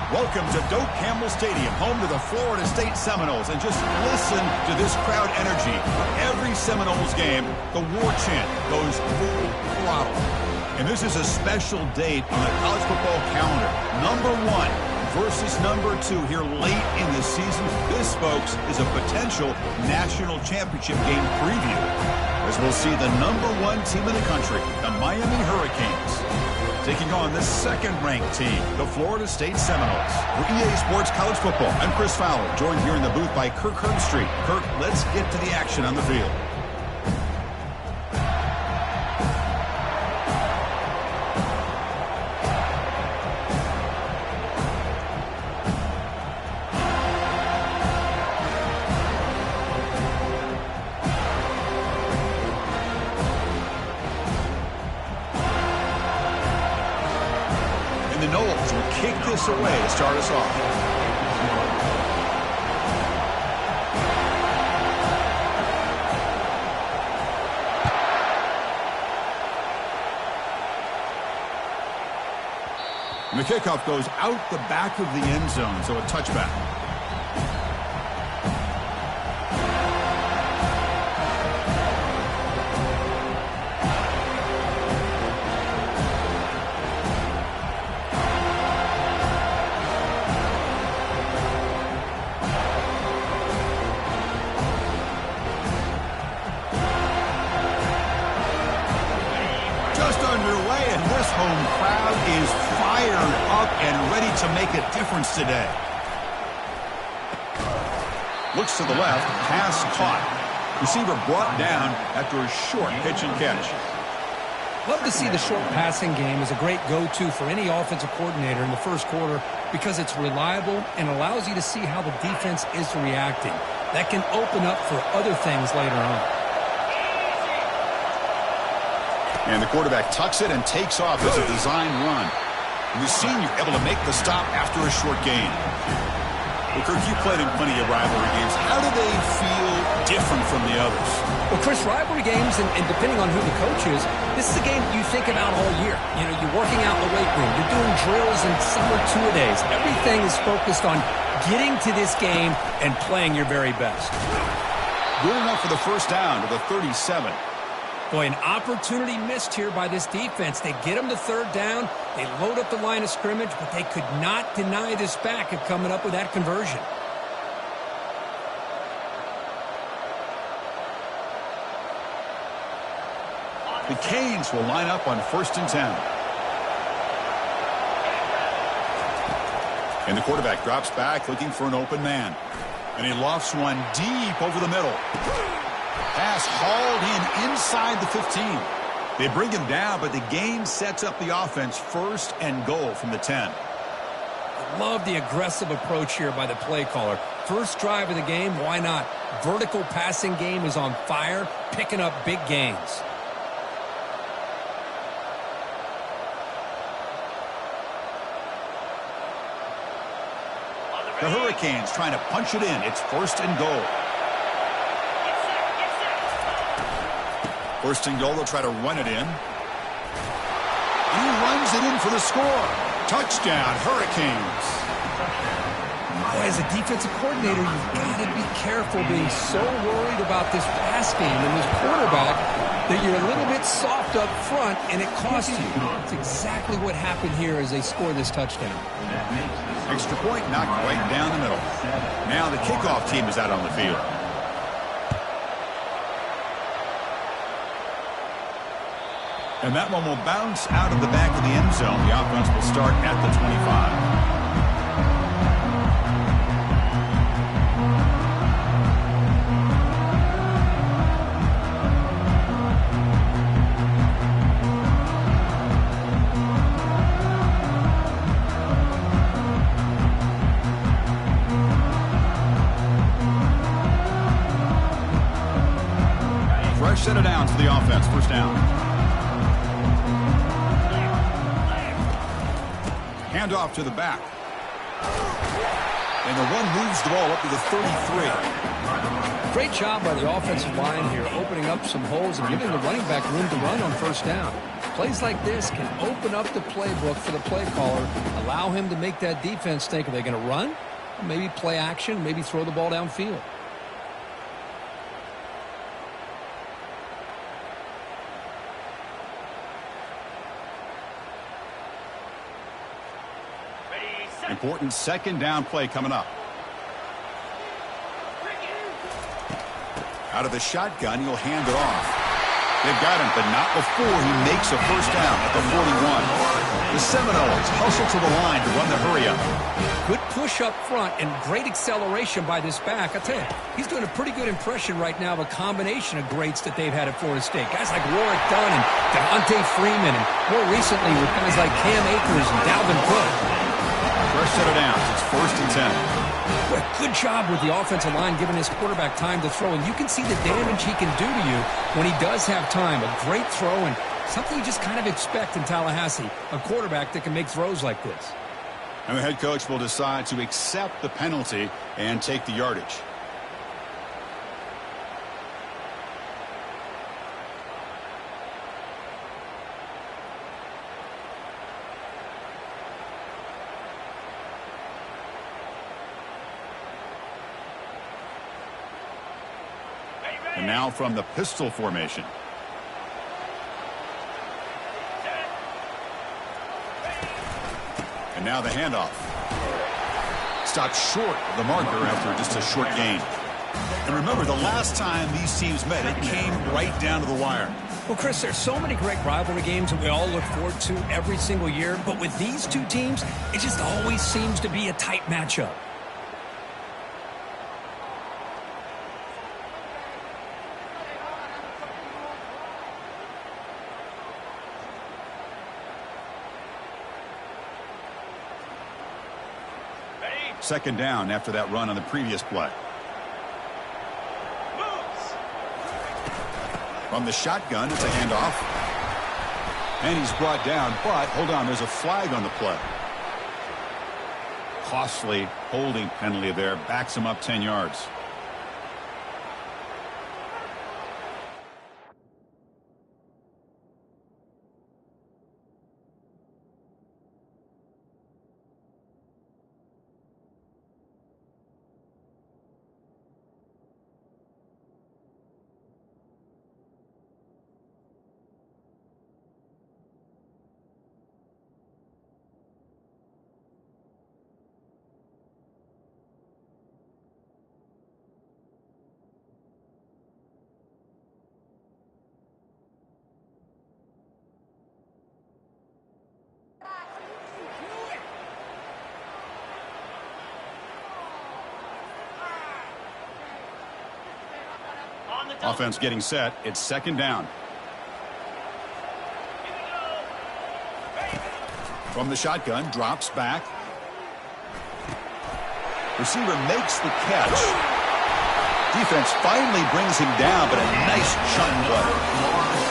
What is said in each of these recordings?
Welcome to Doak Campbell Stadium, home to the Florida State Seminoles. And just listen to this crowd energy. For every Seminoles game, the war chant goes full throttle. And this is a special date on the college football calendar. Number 1 versus number 2 here late in the season. This, folks, is a potential national championship game preview, as we'll see the number 1 team in the country, the Miami Hurricanes, taking on the second-ranked team, the Florida State Seminoles. For EA Sports College Football, I'm Chris Fowler, joined here in the booth by Kirk Herbstreit. Kirk, let's get to the action on the field. The Noles will kick this away to start us off. And the kickoff goes out the back of the end zone, so a touchback. Underway, and this home crowd is fired up and ready to make a difference today. Looks to the left, pass caught. Receiver brought down after a short pitch and catch. Love to see the short passing game as a great go-to for any offensive coordinator in the first quarter because it's reliable and allows you to see how the defense is reacting. That can open up for other things later on. And the quarterback tucks it and takes off as a design run. And the senior able to make the stop after a short gain. Well, Kirk, you played in plenty of rivalry games. How do they feel different from the others? Well, Chris, rivalry games, and depending on who the coach is, this is a game you think about all year. You know, you're working out in the weight room. You're doing drills and summer two-a-days. Everything is focused on getting to this game and playing your very best. Good enough for the first down to the 37. Boy, an opportunity missed here by this defense. They get them to third down. They load up the line of scrimmage, but they could not deny this back of coming up with that conversion. The Canes will line up on 1st and 10. And the quarterback drops back looking for an open man. And he lofts one deep over the middle. Pass hauled in inside the 15. They bring him down, but the game sets up the offense 1st and goal from the 10. I love the aggressive approach here by the play caller. First drive of the game, why not? Vertical passing game is on fire, picking up big gains. The Hurricanes trying to punch it in. It's 1st and goal. 1st and goal, they'll try to run it in. And he runs it in for the score. Touchdown, Hurricanes. Boy, as a defensive coordinator, you've got to be careful being so worried about this pass game and this quarterback that you're a little bit soft up front, and it costs you. That's exactly what happened here as they score this touchdown. Extra point knocked right down the middle. Now the kickoff team is out on the field. And that one will bounce out of the back of the end zone. The offense will start at the 25. Fresh set of downs for the offense. 1st down. Handoff to the back. And the run moves the ball up to the 33. Great job by the offensive line here, opening up some holes and giving the running back room to run on 1st down. Plays like this can open up the playbook for the play caller, allow him to make that defense think, are they going to run? Maybe play action, maybe throw the ball downfield. Important second down play coming up. Out of the shotgun, he'll hand it off. They've got him, but not before he makes a first down at the 41. The Seminoles hustle to the line to run the hurry-up. Good push up front and great acceleration by this back. I tell you, he's doing a pretty good impression right now of a combination of greats that they've had at Florida State. Guys like Warwick Dunn and Devontae Freeman, and more recently with guys like Cam Akers and Dalvin Cook. First set of downs. It's 1st and 10. Good job with the offensive line giving his quarterback time to throw, and you can see the damage he can do to you when he does have time. A great throw and something you just kind of expect in Tallahassee, a quarterback that can make throws like this. And the head coach will decide to accept the penalty and take the yardage. And now from the pistol formation. And now the handoff. Stopped short of the marker after just a short gain. And remember, the last time these teams met, it came right down to the wire. Well, Chris, there's so many great rivalry games that we all look forward to every single year. But with these two teams, it just always seems to be a tight matchup. Second down after that run on the previous play. From the shotgun, it's a handoff. And he's brought down, but hold on, there's a flag on the play. Costly holding penalty there, backs him up 10 yards. Offense getting set. It's second down. From the shotgun, drops back. Receiver makes the catch. Defense finally brings him down, but a nice chunk play.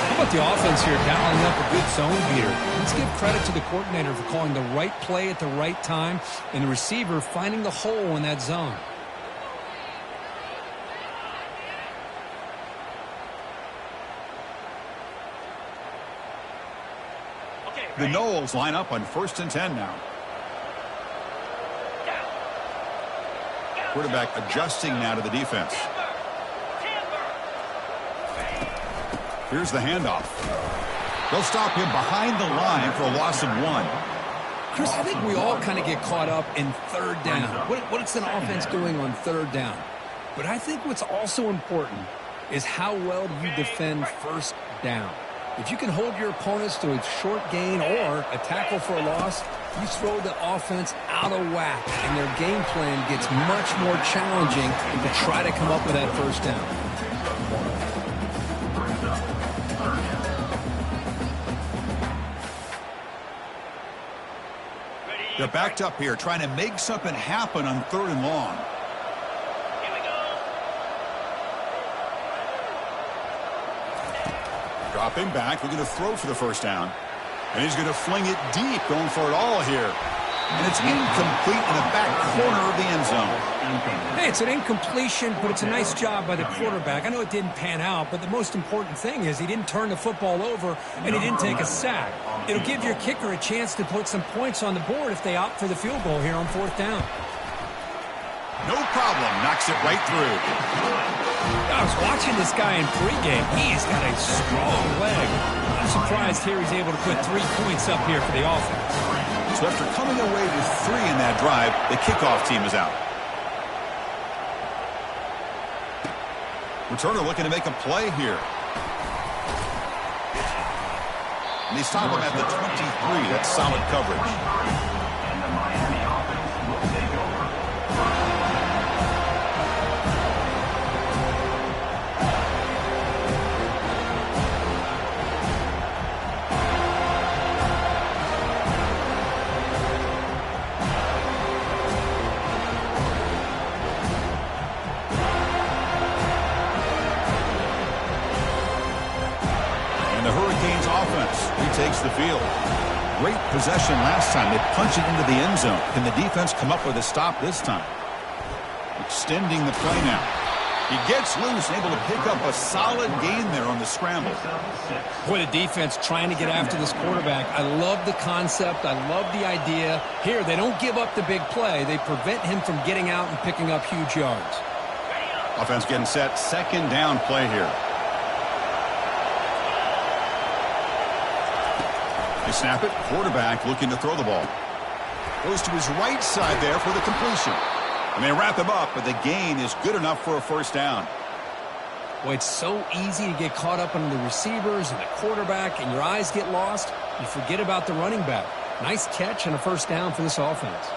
How about the offense here dialing up a good zone beater? Let's give credit to the coordinator for calling the right play at the right time and the receiver finding the hole in that zone. The Noles line up on 1st and 10 now. Quarterback adjusting now to the defense. Here's the handoff. They'll stop him behind the line for a loss of 1. Chris, I think we all kind of get caught up in third down. What's an offense doing on third down? But I think what's also important is how well do you defend first down. If you can hold your opponents to a short gain or a tackle for a loss, you throw the offense out of whack, and their game plan gets much more challenging to try to come up with that first down. They're backed up here, trying to make something happen on 3rd and long. Dropping back, looking to throw for the first down. And he's going to fling it deep, going for it all here. and it's incomplete in the back corner of the end zone. Hey, it's an incompletion, but it's a nice job by the quarterback. I know it didn't pan out, but the most important thing is he didn't turn the football over and he didn't take a sack. It'll give your kicker a chance to put some points on the board if they opt for the field goal here on 4th down. No problem. Knocks it right through. I was watching this guy in pregame. He's got a strong leg. I'm surprised here he's able to put 3 points up here for the offense. So after coming away with 3 in that drive, the kickoff team is out. Returner looking to make a play here. And they stop him at the 23. That's solid coverage. And the Miami offense will take over. Takes the field. Great possession last time. They punch it into the end zone. Can the defense come up with a stop this time? Extending the play now. He gets loose and able to pick up a solid gain there on the scramble. Boy, the defense trying to get after this quarterback. I love the concept. I love the idea. Here, they don't give up the big play. They prevent him from getting out and picking up huge yards. Offense getting set. 2nd down play here. They snap it. Quarterback looking to throw the ball. Goes to his right side there for the completion. And they wrap him up, but the gain is good enough for a 1st down. Boy, it's so easy to get caught up on the receivers and the quarterback, and your eyes get lost. You forget about the running back. Nice catch and a 1st down for this offense.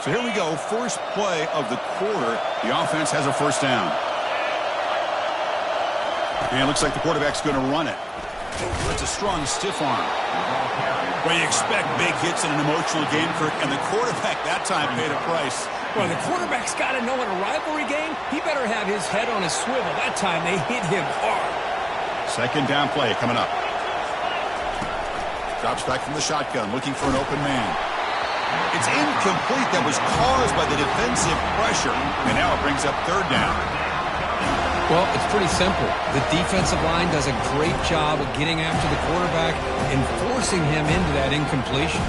So here we go, first play of the quarter. The offense has a 1st down. And it looks like the quarterback's going to run it. That's a strong stiff arm. Well, you expect big hits in an emotional game, Kirk, and the quarterback that time paid a price. Well, the quarterback's got to know in a rivalry game, he better have his head on a swivel. That time they hit him hard. 2nd down play coming up. Drops back from the shotgun, looking for an open man. It's incomplete. That was caused by the defensive pressure. And now it brings up 3rd down. Well, it's pretty simple. The defensive line does a great job of getting after the quarterback and forcing him into that incompletion.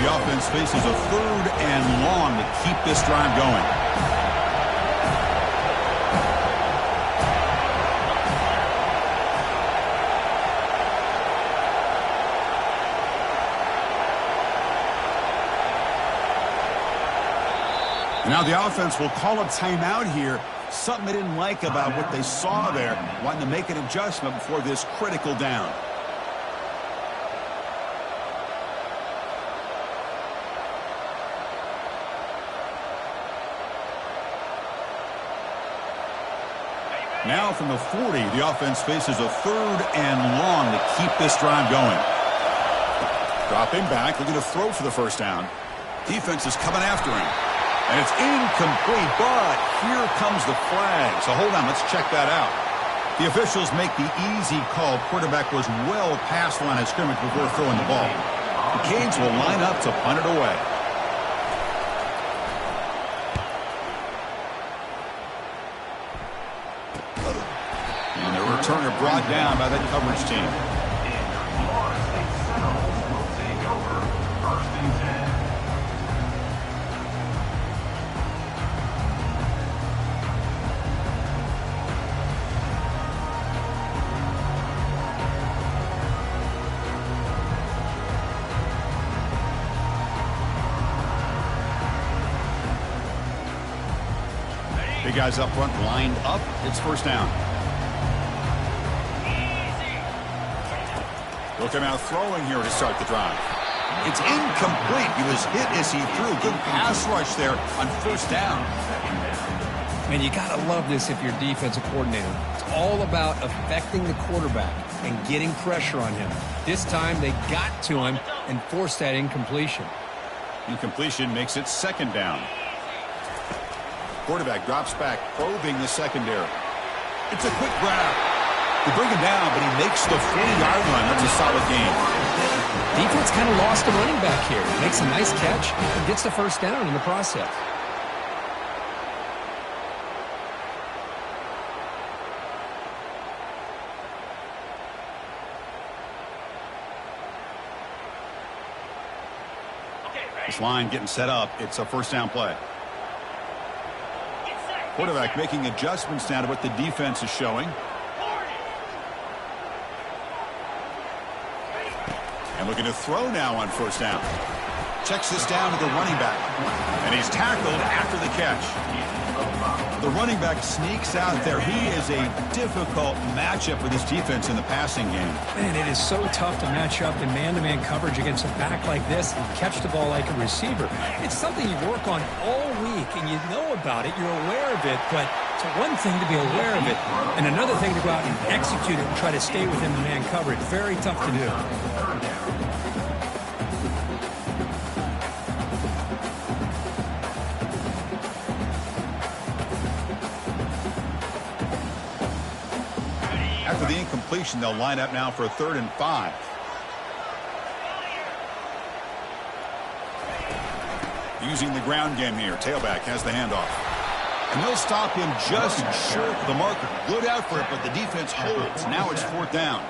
The offense faces a 3rd and long to keep this drive going. Now the offense will call a timeout here. Something they didn't like about what they saw there. Wanting to make an adjustment before this critical down. Now from the 40, the offense faces a 3rd and long to keep this drive going. Dropping back, looking to throw for the 1st down. Defense is coming after him. And it's incomplete, but here comes the flag. So hold on, let's check that out. The officials make the easy call. Quarterback was well past the line of scrimmage before throwing the ball. The Canes will line up to punt it away. Returner brought down by that coverage team. Three guys up front lined up. It's first down. They'll come out throwing here to start the drive. It's incomplete. He was hit as he threw. Good pass rush there on first down. Man, you got to love this if you're defensive coordinator. It's all about affecting the quarterback and getting pressure on him. This time they got to him and forced that incompletion. Incompletion makes it second down. Quarterback drops back, probing the secondary. It's a quick grab. They bring him down, but he makes the 40-yard line. That's a solid game. Defense kind of lost the running back here. Makes a nice catch and gets the first down in the process. This line getting set up. It's a first down play. Quarterback making adjustments now to what the defense is showing. And looking to throw now on first down. Checks this down to the running back. And he's tackled after the catch. The running back sneaks out there. He is a difficult matchup for this defense in the passing game. Man, it is so tough to match up in man-to-man coverage against a back like this and catch the ball like a receiver. It's something you work on all week, and you know about it. You're aware of it, but it's one thing to be aware of it, and another thing to go out and execute it and try to stay within the man coverage. Very tough to do. After the incompletion, they'll line up now for a 3rd and 5. Using the ground game here. Tailback has the handoff. And they'll stop him just short of the marker. Good effort, but the defense holds. Now it's 4th down.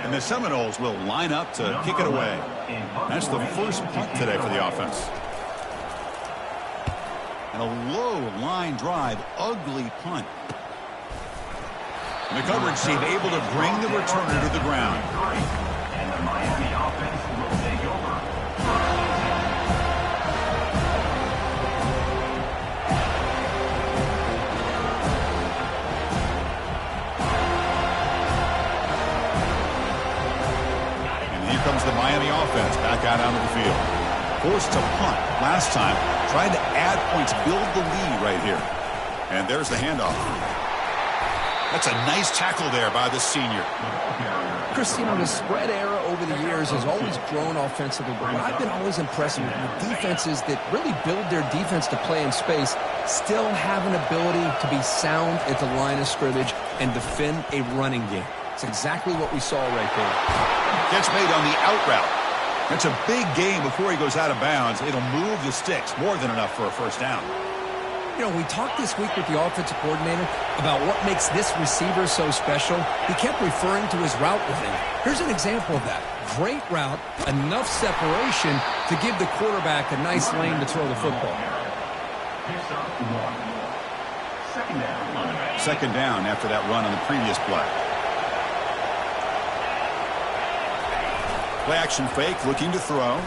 And the Seminoles will line up to kick it away. That's the first punt today for the offense. And a low line drive. Ugly punt. And the coverage team able to bring the returner to the ground. And the Miami offense will take over. And here comes the Miami offense back out onto the field. Forced to punt last time. Trying to add points, build the lead right here. And there's the handoff. That's a nice tackle there by the senior. Chris, you know, the spread era over the years has always grown offensively, but what I've been always impressed with defenses that really build their defense to play in space still have an ability to be sound at the line of scrimmage and defend a running game. It's exactly what we saw right there. Catch made on the out route. That's a big gain before he goes out of bounds. It'll move the sticks, more than enough for a first down. You know, we talked this week with the offensive coordinator about what makes this receiver so special. He kept referring to his route running. Here's an example of that. Great route, enough separation to give the quarterback a nice lane to throw the football. Second down after that run on the previous play. Play action fake, looking to throw.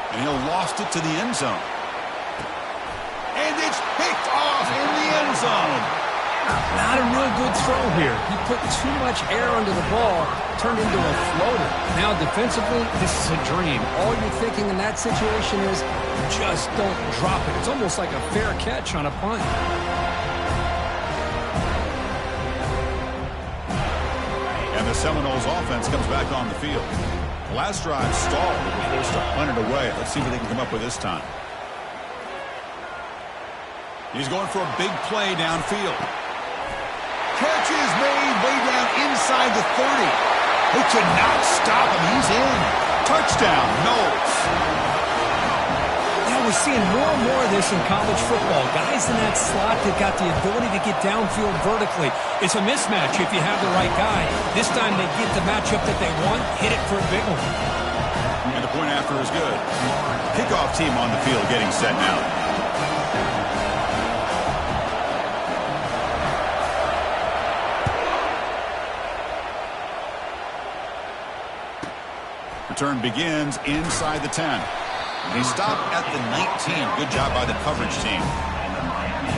And he'll loft it to the end zone. And it's picked off in the end zone. Not a real good throw here. He put too much air under the ball, turned into a floater. Now defensively, this is a dream. All you're thinking in that situation is just don't drop it. It's almost like a fair catch on a punt. And the Seminoles offense comes back on the field. The last drive stalled. They were forced to punt it away. Let's see what they can come up with this time. He's going for a big play downfield. Catch is made way down inside the 30. They cannot stop him. He's in. Touchdown, Knowles. Now we're seeing more and more of this in college football. Guys in that slot that got the ability to get downfield vertically. It's a mismatch if you have the right guy. This time they get the matchup that they want, hit it for a big one. And the point after is good. Kickoff team on the field getting set now. Return begins inside the 10. He stopped at the 19. Good job by the coverage team. And the Miami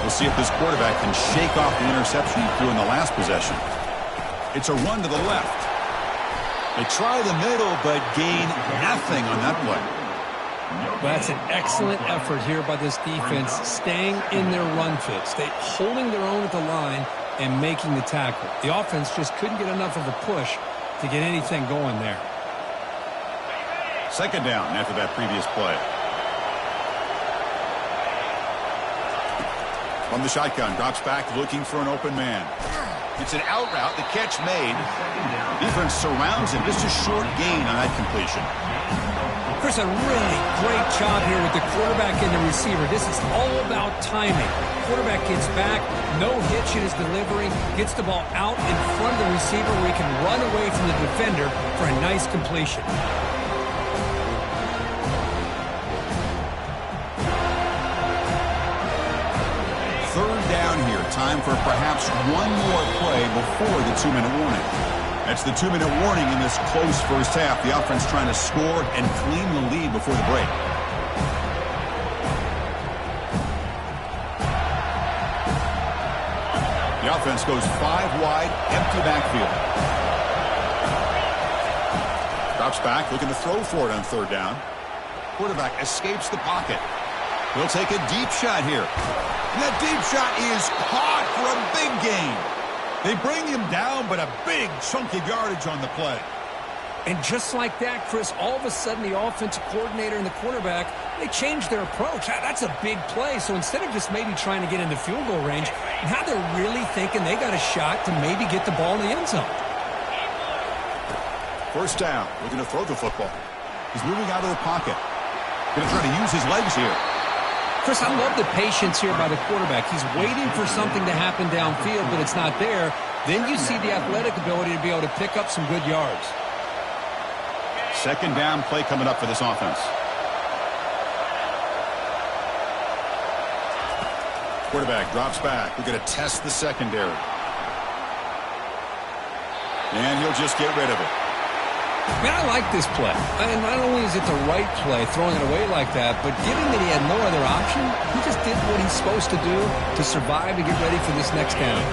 We'll see if this quarterback can shake off the interception he threw in the last possession. It's a run to the left. They try the middle, but gain nothing on that play. Well, that's an excellent effort here by this defense, staying in their run fit, holding their own at the line and making the tackle. The offense just couldn't get enough of a push to get anything going there. Second down after that previous play. From the shotgun, drops back looking for an open man. It's an out route, the catch made. Defense surrounds him, just a short gain on that completion. Chris, a really great job here with the quarterback and the receiver. This is all about timing. Quarterback gets back, no hitch in his delivery, gets the ball out in front of the receiver where he can run away from the defender for a nice completion. Third down here. Time for perhaps one more play before the 2-minute warning. That's the 2-minute warning in this close first half. The offense trying to score and claim the lead before the break. The offense goes 5 wide, empty backfield. Drops back, looking to throw for it on third down. Quarterback escapes the pocket. He'll take a deep shot here. And that deep shot is caught for a big gain. They bring him down, but a big chunk of yardage on the play. And just like that, Chris, all of a sudden the offensive coordinator and the quarterback, they changed their approach. That's a big play. So instead of just maybe trying to get into field goal range, now they're really thinking they got a shot to maybe get the ball in the end zone. First down, looking to throw the football. He's moving out of the pocket. Going to try to use his legs here. Chris, I love the patience here by the quarterback. He's waiting for something to happen downfield, but it's not there. Then you see the athletic ability to be able to pick up some good yards. Second down play coming up for this offense. Quarterback drops back. We're going to test the secondary. And he'll just get rid of it. Man, I like this play. And not only is it the right play, throwing it away like that, but given that he had no other option, he just did what he's supposed to do to survive and get ready for this next down.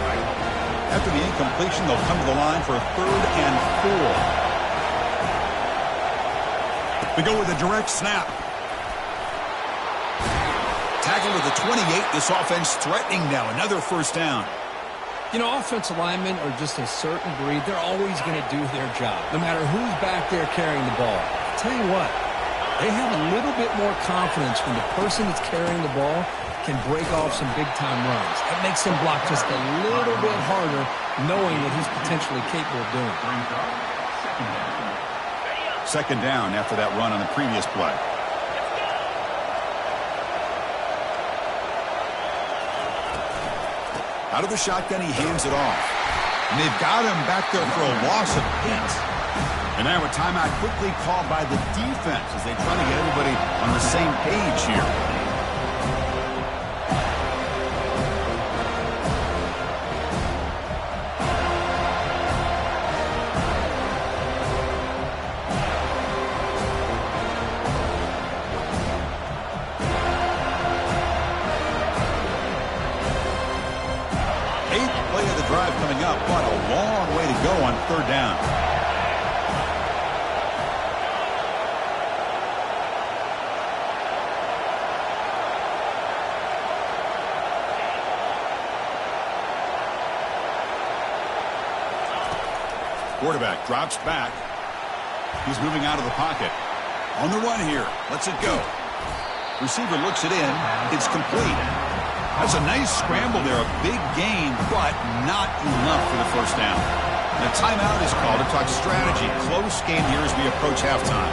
After the incompletion, they'll come to the line for a 3rd and 4. We go with a direct snap. Tackle to the 28. This offense threatening now. Another first down. You know, offensive linemen are just a certain breed. They're always going to do their job, no matter who's back there carrying the ball. I'll tell you what, they have a little bit more confidence when the person that's carrying the ball can break off some big-time runs. That makes them block just a little bit harder, knowing what he's potentially capable of doing. Second down after that run on the previous play. Out of the shotgun, he hands it off. And they've got him back there for a loss of 8. And now a timeout quickly called by the defense as they try to get everybody on the same page here. Coming up, but a long way to go on third down. Quarterback drops back. He's moving out of the pocket. On the run here. Lets it go. Receiver looks it in. It's complete. That's a nice scramble there, a big gain, but not enough for the first down. And a timeout is called to talk strategy. Close game here as we approach halftime.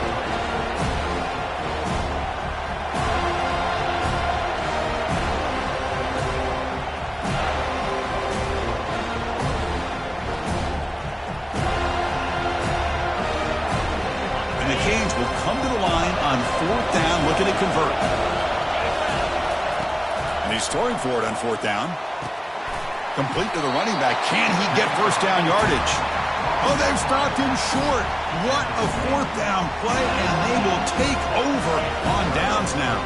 And the Canes will come to the line on 4th down, looking to convert. He's throwing for it on 4th down. Complete to the running back. Can he get first down yardage? Oh, they've stopped him short. What a 4th down play, and they will take over on downs now.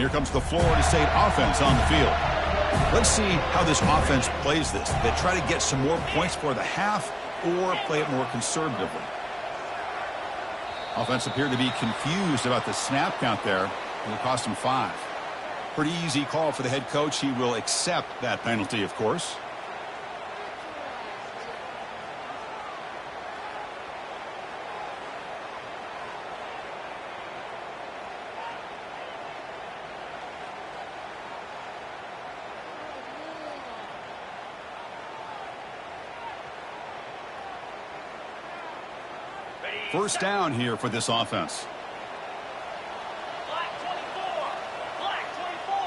here comes the Florida State offense on the field. Let's see how this offense plays this. They try to get some more points for the half or play it more conservatively. Offense appeared to be confused about the snap count there. It cost him 5. Pretty easy call for the head coach. He will accept that penalty, of course. First down here for this offense. Black 24. Black 24.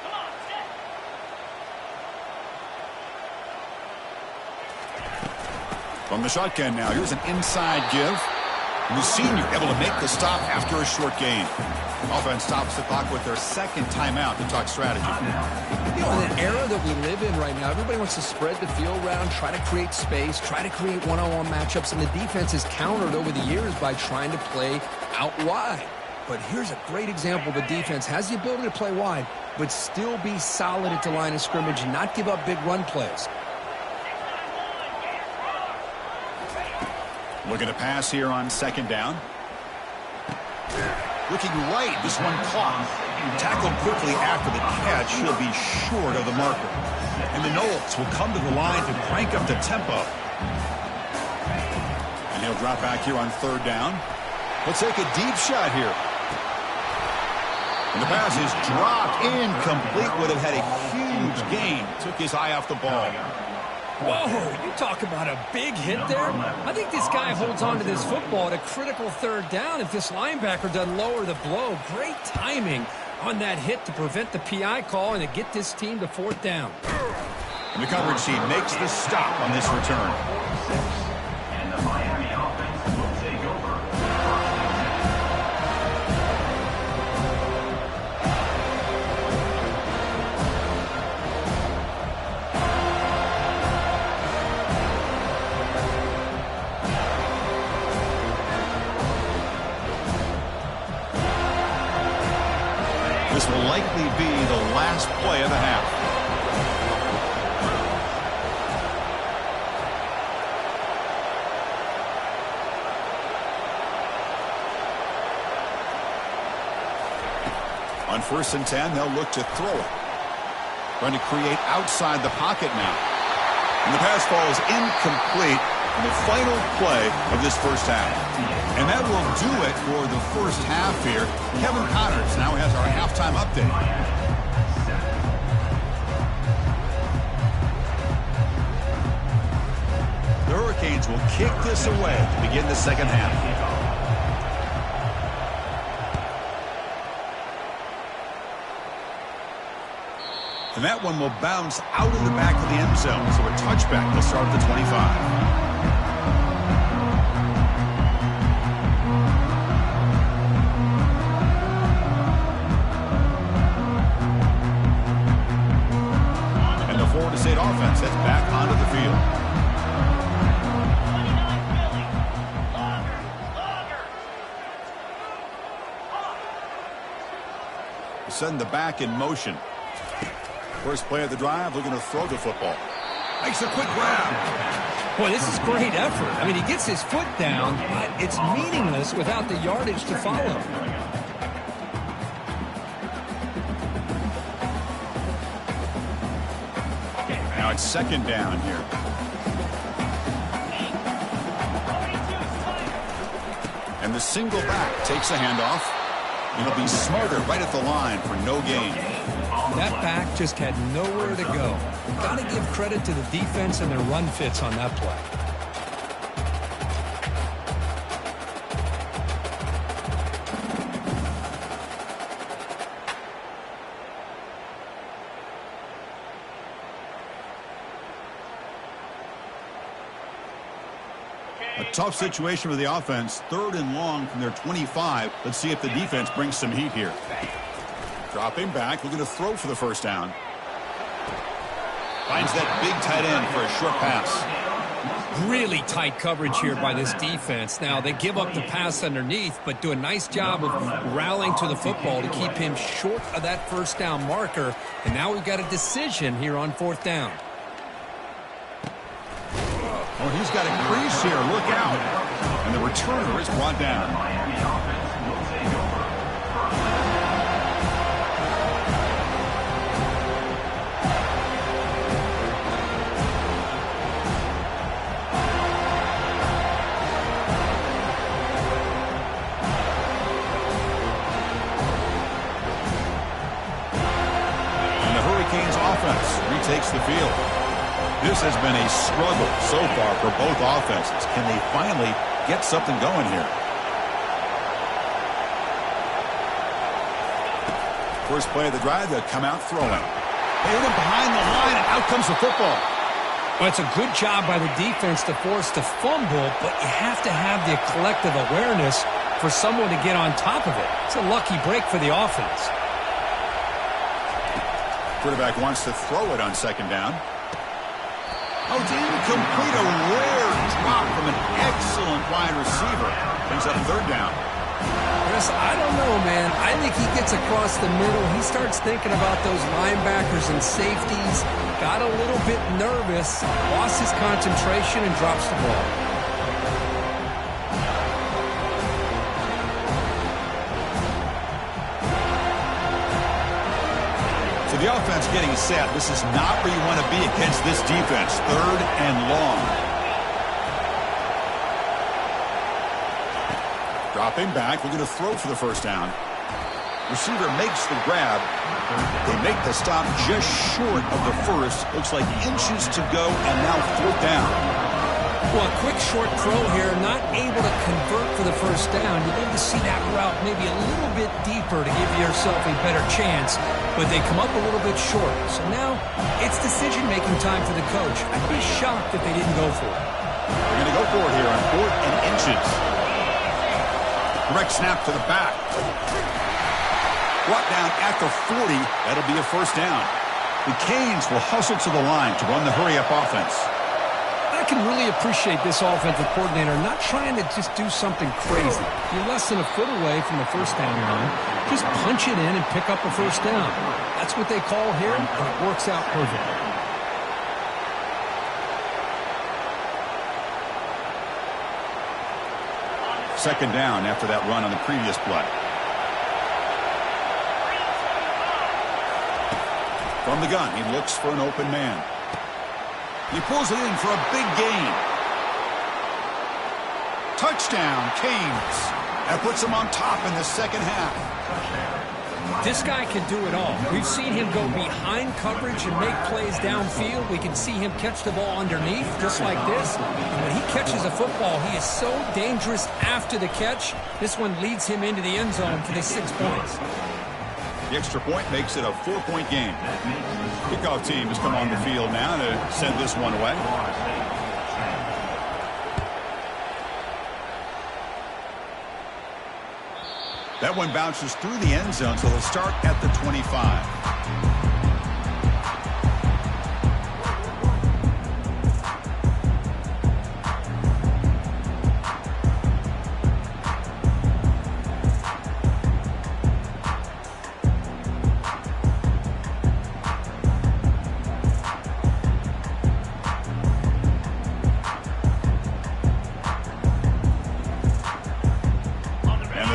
Come on, set. From the shotgun now, here's an inside give. And the senior able to make the stop after a short gain. Offense stops the clock with their second timeout to talk strategy. You know, in an era that we live in right now, everybody wants to spread the field around, try to create space, try to create one-on-one matchups, and the defense has countered over the years by trying to play out wide. But here's a great example. The defense has the ability to play wide, but still be solid at the line of scrimmage and not give up big run plays. Looking to pass here on second down. Looking right, this one caught. Tackled quickly after the catch. He'll be short of the marker. And the Knowles will come to the line to crank up the tempo. And he'll drop back here on third down. He'll take a deep shot here. And the pass is dropped incomplete. Would have had a huge gain. Took his eye off the ball. Whoa, you talk about a big hit there. I think this guy holds on to this football at a critical third down if this linebacker doesn't lower the blow. Great timing on that hit to prevent the PI call and to get this team to fourth down. And the coverage team makes the stop on this return. And the Miami offense will take over. This will likely be the last play of the half. On 1st and 10, they'll look to throw it. Trying to create outside the pocket now. And the pass falls incomplete in the final play of this first half. And that will do it for the first half here. Kevin Connors now has our halftime update. The Hurricanes will kick this away to begin the second half. And that one will bounce out of the back of the end zone. So a touchback will start at the 25. Florida State offense heads back onto the field. 29 Philly. Send the back in motion. First play of the drive, looking to throw the football. Makes a quick grab. Boy, this is great effort. I mean, he gets his foot down, but it's meaningless without the yardage to follow. Now it's second down here. And the single back takes a handoff. And he'll be smarter right at the line for no gain. That back just had nowhere to go. Got to give credit to the defense and their run fits on that play. A tough situation for the offense. 3rd and long from their 25. Let's see if the defense brings some heat here. Dropping back, looking to throw for the first down. Finds that big tight end for a short pass. Really tight coverage here by this defense. Now, they give up the pass underneath, but do a nice job of rallying to the football to keep him short of that first down marker. And now we've got a decision here on 4th down. Oh, he's got a crease here. Look out. And the returner is brought down. Miami offense will take over. Offense retakes the field. This has been a struggle so far for both offenses. Can they finally get something going here? First play of the drive, they'll come out throwing. They hit him behind the line, and out comes the football. Well, it's a good job by the defense to force the fumble, but you have to have the collective awareness for someone to get on top of it. It's a lucky break for the offense. Quarterback wants to throw it on 2nd down. Oh, it's incomplete. A rare drop from an excellent wide receiver. Brings up 3rd down. Chris, I don't know, man. I think he gets across the middle. He starts thinking about those linebackers and safeties. Got a little bit nervous, lost his concentration, and drops the ball. So the offense getting set. This is not where you want to be against this defense. 3rd and long. Dropping back. We're going to throw for the 1st down. Receiver makes the grab. They make the stop just short of the first. Looks like inches to go, and now 4th down. Well, a quick short throw here, not able to convert for the 1st down. You need to see that route maybe a little bit deeper to give yourself a better chance, but they come up a little bit short. So now it's decision-making time for the coach. I'd be shocked if they didn't go for it. They're going to go for it here on 4th and inches. Direct snap to the back. Brought down at the 40. That'll be a 1st down. The Canes will hustle to the line to run the hurry-up offense. I can really appreciate this offensive coordinator not trying to just do something crazy. You're less than a foot away from the 1st down line. Just punch it in and pick up a 1st down. That's what they call here, and it works out perfectly. Second down after that run on the previous play. From the gun, he looks for an open man. He pulls it in for a big gain. Touchdown, Canes. That puts him on top in the 2nd half. This guy can do it all. We've seen him go behind coverage and make plays downfield. We can see him catch the ball underneath, just like this. And when he catches a football, he is so dangerous after the catch. This one leads him into the end zone for the 6 points. The extra point makes it a 4-point game. Kickoff team has come on the field now to send this one away. That one bounces through the end zone, so they'll start at the 25.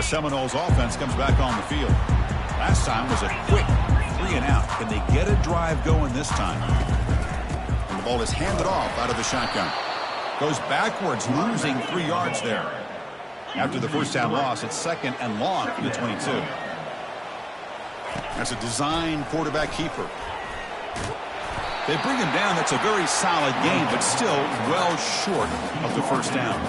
Seminoles offense comes back on the field. Last time was a quick 3 and out. Can they get a drive going this time? And the ball is handed off out of the shotgun. Goes backwards, losing 3 yards there. After the first down loss, it's 2nd and long for the 22. That's a design quarterback keeper. They bring him down. That's a very solid game, but still well short of the 1st down.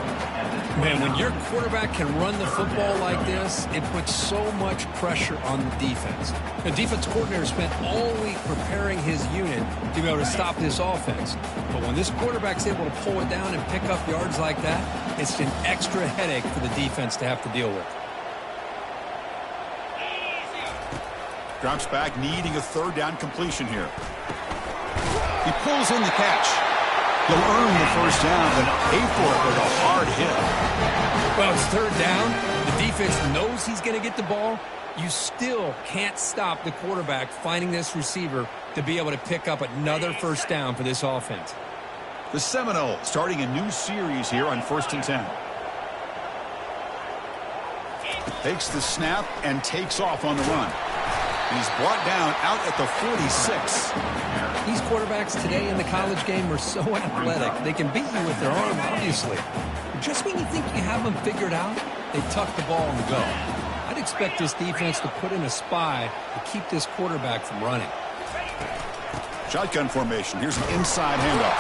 Man, when your quarterback can run the football like this, it puts so much pressure on the defense. The defense coordinator spent all week preparing his unit to be able to stop this offense. But when this quarterback's able to pull it down and pick up yards like that, it's an extra headache for the defense to have to deal with. Drops back, needing a 3rd down completion here. He pulls in the catch. He'll earn the first down, but pay for it with a hard hit. Well, it's third down. The defense knows he's going to get the ball. You still can't stop the quarterback finding this receiver to be able to pick up another first down for this offense. The Seminoles starting a new series here on 1st and 10. Takes the snap and takes off on the run. He's brought down out at the 46. These quarterbacks today in the college game are so athletic. They can beat you with their arm, obviously. But just when you think you have them figured out, they tuck the ball and go. I'd expect this defense to put in a spy to keep this quarterback from running. Shotgun formation. Here's an inside handoff.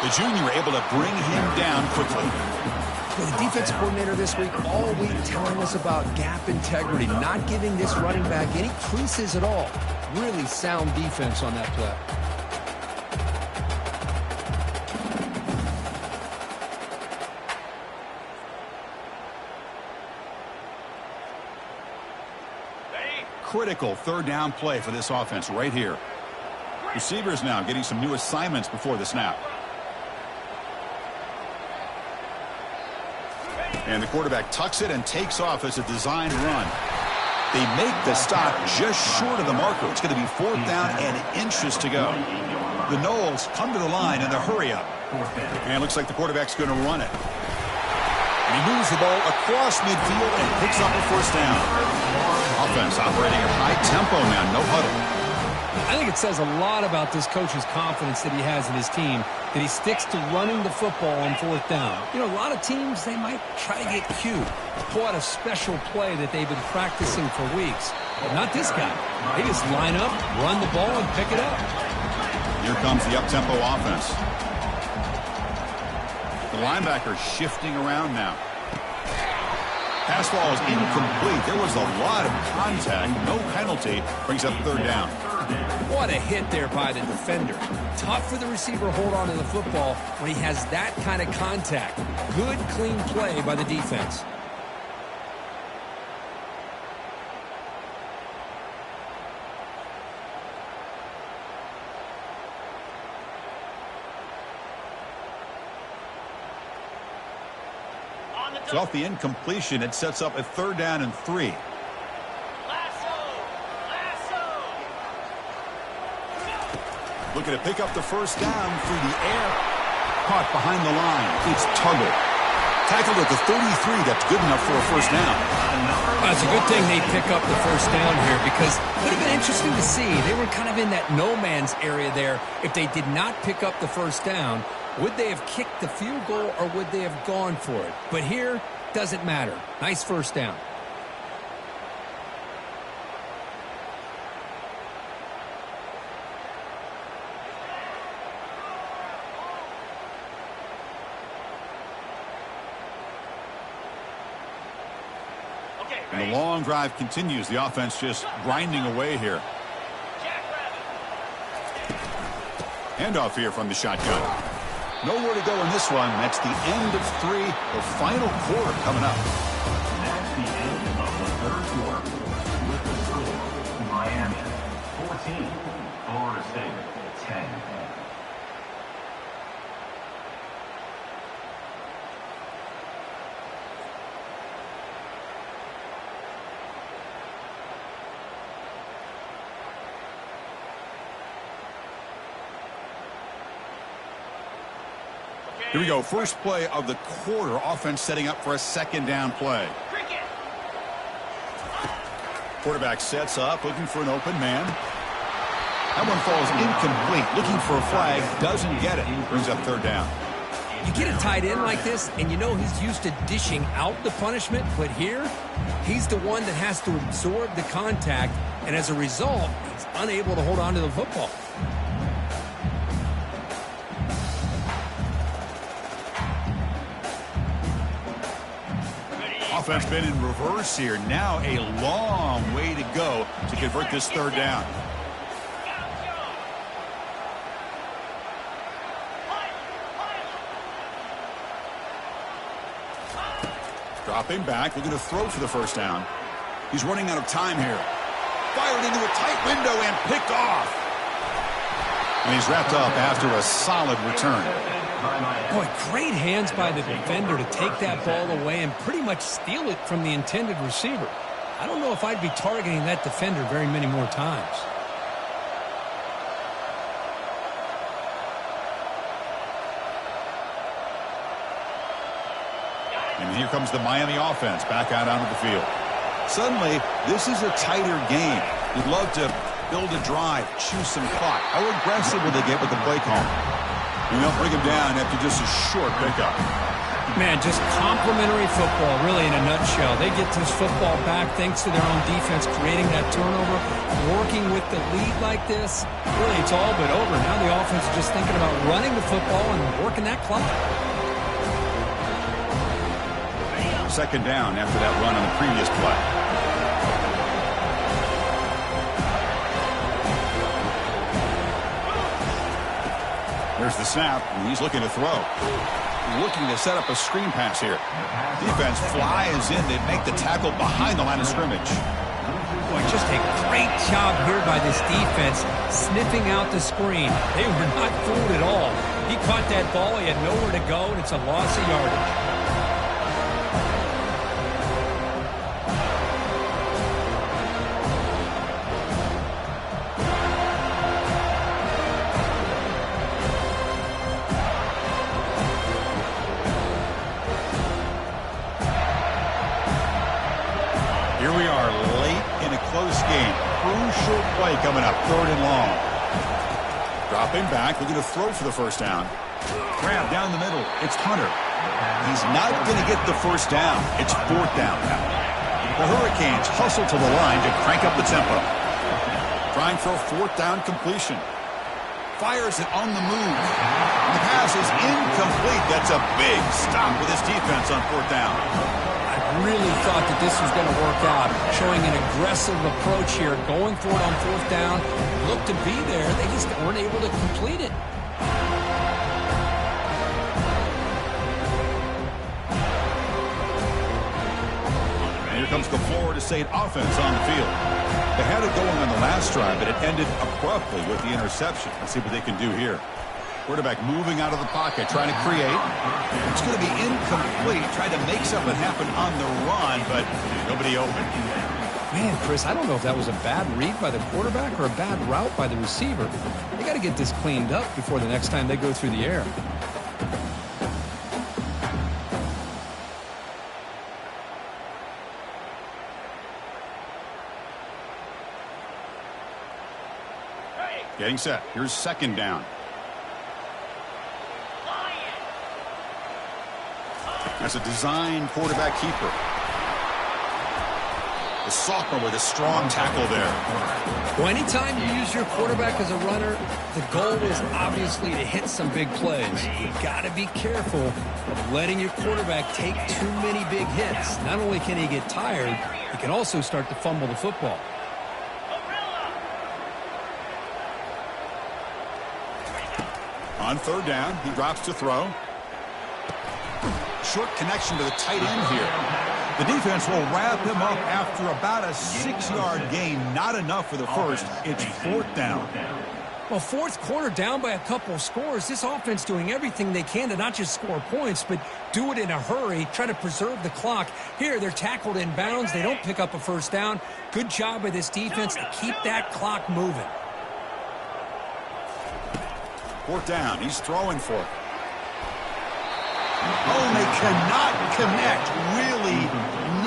The junior able to bring him down quickly. Well, the defense coordinator this week all week telling us about gap integrity, not giving this running back any creases at all. Really sound defense on that play. Critical third down play for this offense right here. Receivers now getting some new assignments before the snap. And the quarterback tucks it and takes off as a designed run. They make the stop just short of the marker. It's going to be 4th down and inches to go. The Noles come to the line in the hurry up. And it looks like the quarterback's going to run it. And he moves the ball across midfield and picks up a first down. Offense operating at high tempo now, no huddle. I think it says a lot about this coach's confidence that he has in his team, that he sticks to running the football on 4th down. You know, a lot of teams, they might try to get cute, pull out a special play that they've been practicing for weeks. But not this guy. They just line up, run the ball, and pick it up. Here comes the up-tempo offense. The linebacker shifting around now. Pass ball is incomplete. There was a lot of contact. No penalty. Brings up 3rd down. What a hit there by the defender. Tough for the receiver to hold on to the football when he has that kind of contact. Good, clean play by the defense. So off the incompletion, it sets up a 3rd down and 3. Looking to pick up the first down through the air. Caught behind the line. It's Tuggle. Tackled at the 33. That's good enough for a first down. It's a good thing they pick up the first down here because it would have been interesting to see. They were kind of in that no man's area there. If they did not pick up the first down, would they have kicked the field goal or would they have gone for it? But here, doesn't matter. Nice first down. And the long drive continues. The offense just grinding away here. Handoff here from the shotgun. Nowhere to go in this one. That's the end of 3. The final quarter coming up. That's the end of the 3rd quarter. With the score, Miami 14, Florida State 10. Here we go. First play of the quarter. Offense setting up for a 2nd down play. Quarterback sets up, looking for an open man. That one falls incomplete. Looking for a flag. Doesn't get it. Brings up 3rd down. You get a tight end like this, and you know he's used to dishing out the punishment. But here, he's the one that has to absorb the contact. And as a result, he's unable to hold on to the football. Offense been in reverse here. Now a long way to go to convert this 3rd down. Dropping back, looking to throw for the first down. He's running out of time here. Fired into a tight window and picked off. And he's wrapped up after a solid return. Boy, great hands by the defender to take that ball away and pretty much steal it from the intended receiver. I don't know if I'd be targeting that defender very many more times. And here comes the Miami offense back out onto the field. Suddenly, this is a tighter game. You'd love to build a drive, choose some clock. How aggressive will they get with the play call? And they'll bring him down after just a short pickup. Man, just complimentary football, really, in a nutshell. They get this football back thanks to their own defense, creating that turnover, working with the lead like this. Really, it's all but over. Now the offense is just thinking about running the football and working that clock. Second down after that run on the previous play. There's the snap, and he's looking to throw. Looking to set up a screen pass here. Defense flies in. They make the tackle behind the line of scrimmage. Boy, just a great job here by this defense, sniffing out the screen. They were not fooled at all. He caught that ball. He had nowhere to go, and it's a loss of yardage. Crucial play coming up, 3rd and long. Dropping back, looking to throw for the first down. Grab down the middle. It's Hunter. He's not going to get the first down. It's 4th down. The Hurricanes hustle to the line to crank up the tempo. Trying for a 4th down completion. Fires it on the move. And the pass is incomplete. That's a big stop with his defense on 4th down. Really thought that this was going to work out, showing an aggressive approach here, going for it on 4th down. Looked to be there. They just weren't able to complete it. And here comes the Florida State offense on the field. They had it going on the last drive, but it ended abruptly with the interception. Let's see what they can do here. Quarterback moving out of the pocket, trying to create. It's going to be incomplete. Tried to make something happen on the run, but nobody open. Man, Chris, I don't know if that was a bad read by the quarterback or a bad route by the receiver. They got to get this cleaned up before the next time they go through the air. Getting set. Here's 2nd down. As a design quarterback keeper. The sophomore with a strong tackle there. Well, anytime you use your quarterback as a runner, the goal is obviously to hit some big plays. You've got to be careful of letting your quarterback take too many big hits. Not only can he get tired, he can also start to fumble the football. On 3rd down, he drops to throw. Short connection to the tight end here. The defense will wrap him up after about a 6-yard gain. Not enough for the first. It's 4th down. Well, 4th quarter down by a couple of scores. This offense doing everything they can to not just score points, but do it in a hurry, try to preserve the clock. Here, they're tackled in bounds. They don't pick up a first down. Good job by this defense to keep that clock moving. 4th down. He's throwing for it. Oh, and they cannot connect. Really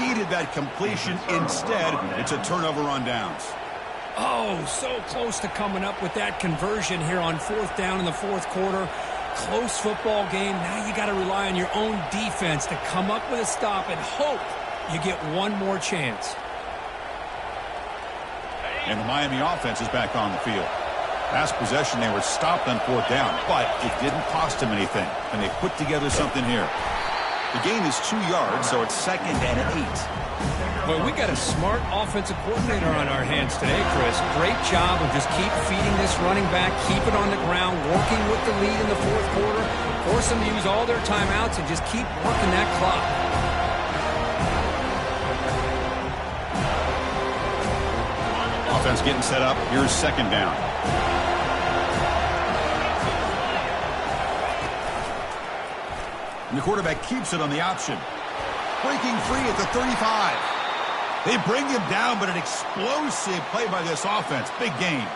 needed that completion. Instead, it's a turnover on downs. Oh, so close to coming up with that conversion here on 4th down in the 4th quarter. Close football game. Now you got to rely on your own defense to come up with a stop and hope you get one more chance. And the Miami offense is back on the field. Last possession, they were stopped on 4th down, but it didn't cost them anything, and they put together something here. The gain is 2 yards, so it's 2nd and 8. Well, we got a smart offensive coordinator on our hands today, Chris. Great job of just keep feeding this running back, keep it on the ground, working with the lead in the 4th quarter, force them to use all their timeouts, and just keep working that clock. Offense getting set up. Here's 2nd down. And the quarterback keeps it on the option. Breaking free at the 35. They bring him down, but an explosive play by this offense. Big game.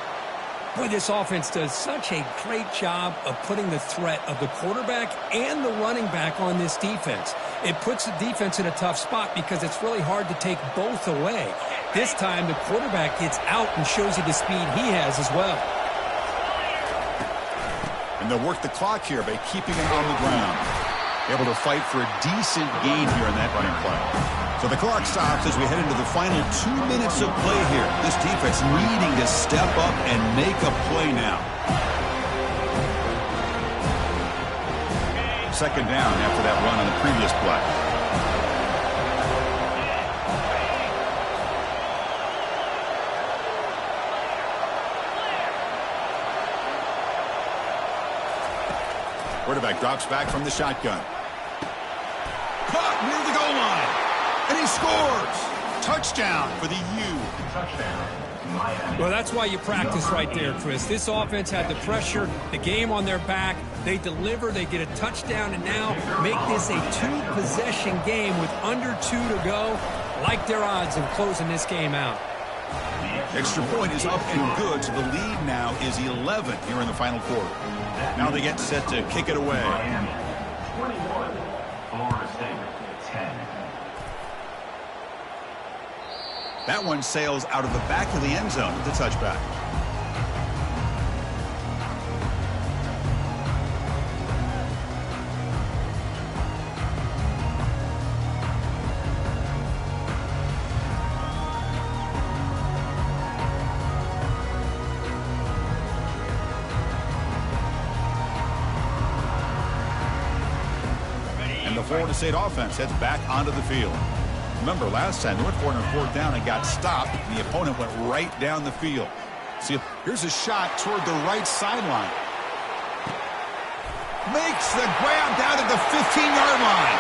Boy, this offense does such a great job of putting the threat of the quarterback and the running back on this defense. It puts the defense in a tough spot because it's really hard to take both away. This time, the quarterback gets out and shows you the speed he has as well. And they'll work the clock here by keeping it on the ground. Able to fight for a decent gain here in that running play. So the clock stops as we head into the final 2 minutes of play here. This defense needing to step up and make a play now. Second down after that run on the previous play. Quarterback drops back from the shotgun. Caught near the goal line. And he scores. Touchdown for the U. Touchdown, Miami. Well, that's why you practice right there, Chris. This offense had the pressure, the game on their back. They deliver, they get a touchdown, and now make this a two-possession game with under 2 to go. Like their odds in closing this game out. Extra point is up and good, so the lead now is 11 here in the final quarter. Now they get set to kick it away. Miami, 21. Florida State, 10. That one sails out of the back of the end zone with the touchback. And the Florida State offense heads back onto the field. Remember, last time, North Florida on fourth down and got stopped, and the opponent went right down the field. See, here's a shot toward the right sideline. Makes the grab down at the 15-yard line.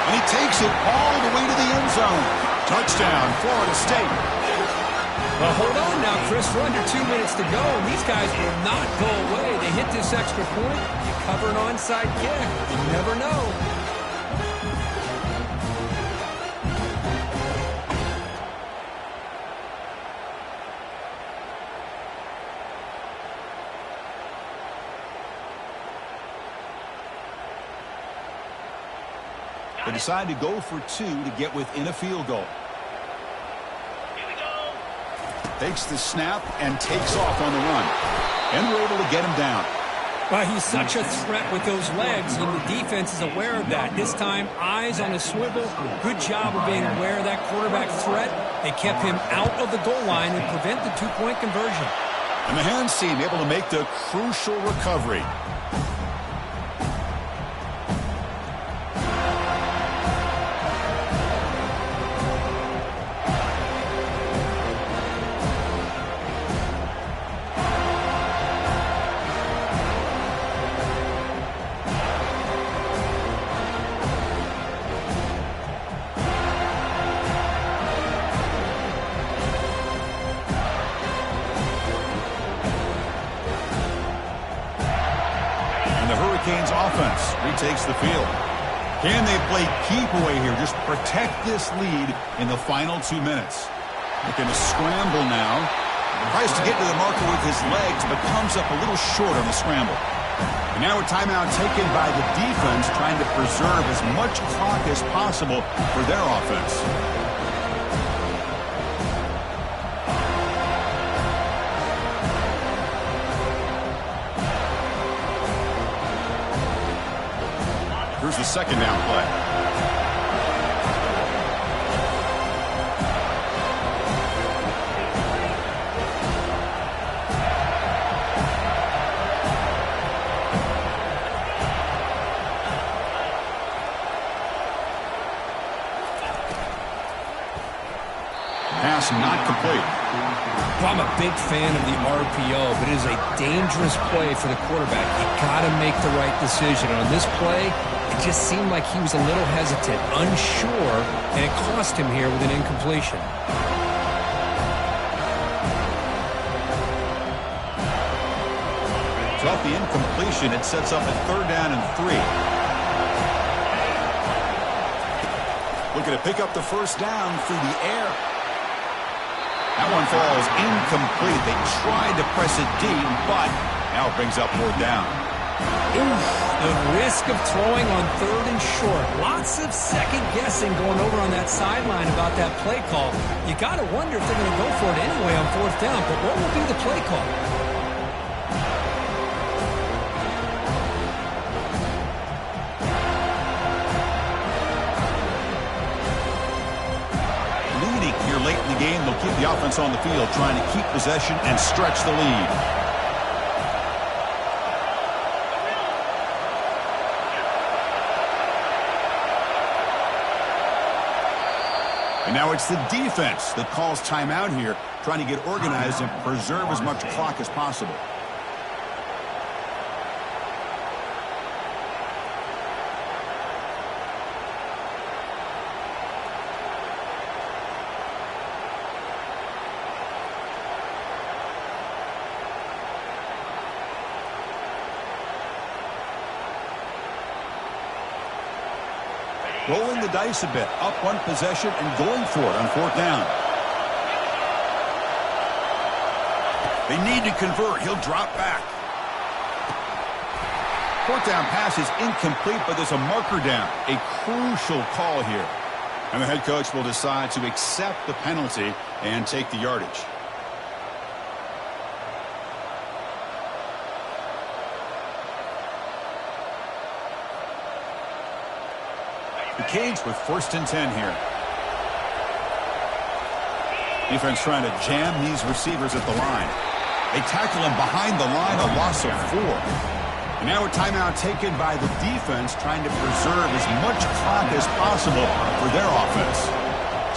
And he takes it all the way to the end zone. Touchdown, Florida State. Well, hold on now, Chris. We're under 2 minutes to go, and these guys will not go away. They hit this extra point. You cover an onside kick. You never know. They decide to go for 2 to get within a field goal. Here we go. Takes the snap and takes off on the run. And we're able to get him down. Well, he's such a threat with those legs, and the defense is aware of that. This time, eyes on a swivel. Good job of being aware of that quarterback threat. They kept him out of the goal line and prevent the two-point conversion. And the hands team able to make the crucial recovery. Offense retakes the field. Can they play keep away here? Just protect this lead in the final 2 minutes. Looking to scramble now. Tries to get to the marker with his legs, but comes up a little short on the scramble. And now a timeout taken by the defense, trying to preserve as much clock as possible for their offense. Here's the second down play. Pass not complete. Well, I'm a big fan of the RPO, but it is a dangerous play for the quarterback. You got to make the right decision. On this play, it just seemed like he was a little hesitant, unsure, and it cost him here with an incompletion. So off the incompletion, it sets up a 3rd down and 3. looking to pick up the first down through the air. That one falls incomplete. They tried to press it deep, but now it brings up 4th down. The risk of throwing on 3rd and short. Lots of second guessing going over on that sideline about that play call. You got to wonder if they're going to go for it anyway on 4th down, but what will be the play call? Leading here late in the game, they'll keep the offense on the field, trying to keep possession and stretch the lead. And now it's the defense that calls timeout here, trying to get organized and preserve as much clock as possible. Rolling the dice a bit, up one possession and going for it on 4th down. They need to convert. He'll drop back. 4th down pass is incomplete, but there's a marker down. A crucial call here. And the head coach will decide to accept the penalty and take the yardage. The Canes with 1st and 10 here. Defense trying to jam these receivers at the line. They tackle him behind the line, a loss of 4. And now a timeout taken by the defense, trying to preserve as much clock as possible for their offense.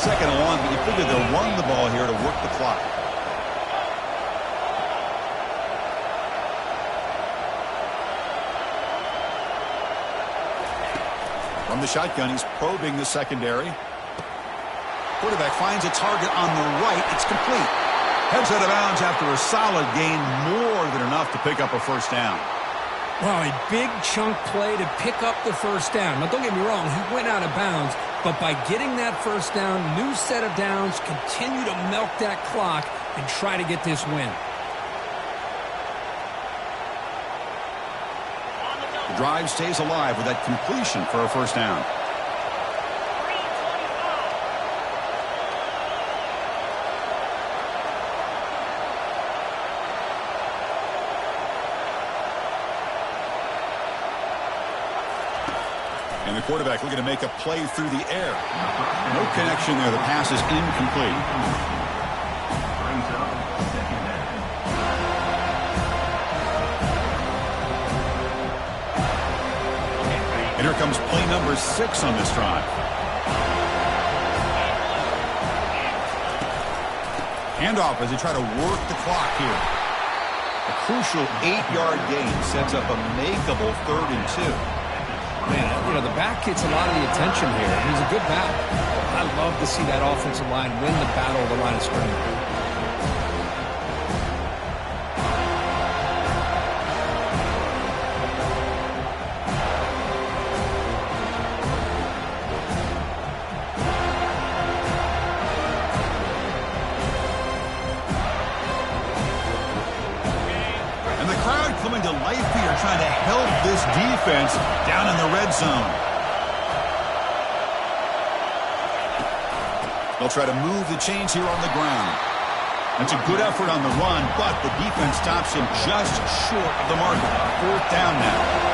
2nd and 1, but you figure they'll run the ball here to work the clock. From the shotgun, he's probing the secondary. Quarterback finds a target on the right. It's complete. Heads out of bounds after a solid gain, more than enough to pick up a 1st down. Wow, a big chunk play to pick up the 1st down. Now, don't get me wrong, he went out of bounds, but by getting that 1st down, new set of downs, continue to milk that clock and try to get this win. The drive stays alive with that completion for a 1st down. And the quarterback looking to make a play through the air. No connection there. The pass is incomplete. Brings up 2nd down. And here comes play number 6 on this drive. Handoff as they try to work the clock here. A crucial 8-yard gain sets up a makeable 3rd and 2. Man, you know, the back gets a lot of the attention here. He's a good back. I love to see that offensive line win the battle of the line of scrimmage. Coming to life here, trying to help this defense down in the red zone. They'll try to move the chains here on the ground. That's a good effort on the run, but the defense stops him just short of the marker. 4th down now.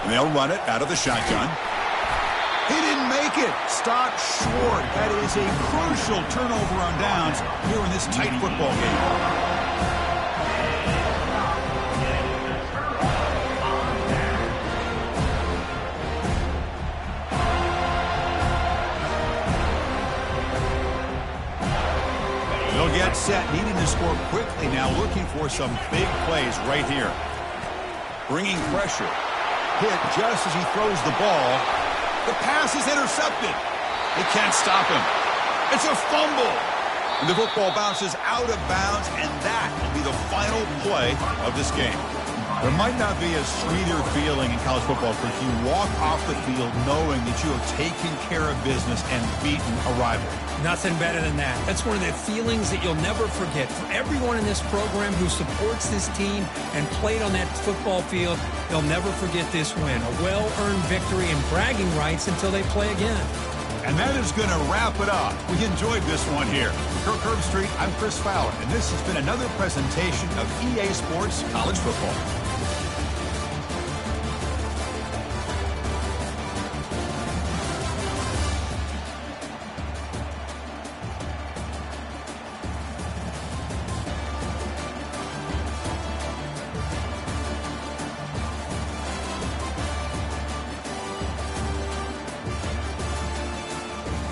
They'll run it out of the shotgun. He didn't make it. Stopped short. That is a crucial turnover on downs here in this tight football game. set, needing to score quickly now, looking for some big plays right here. Bringing pressure. Hit just as he throws the ball. The pass is intercepted. They can't stop him. It's a fumble. And the football bounces out of bounds, and that will be the final play of this game. There might not be a sweeter feeling in college football if you walk off the field knowing that you have taken care of business and beaten a rival. Nothing better than that. That's one of the feelings that you'll never forget. For everyone in this program who supports this team and played on that football field, they'll never forget this win. A well-earned victory and bragging rights until they play again. And that is going to wrap it up. We enjoyed this one here. For Kirk Herbstreit, I'm Chris Fowler, and this has been another presentation of EA Sports College Football.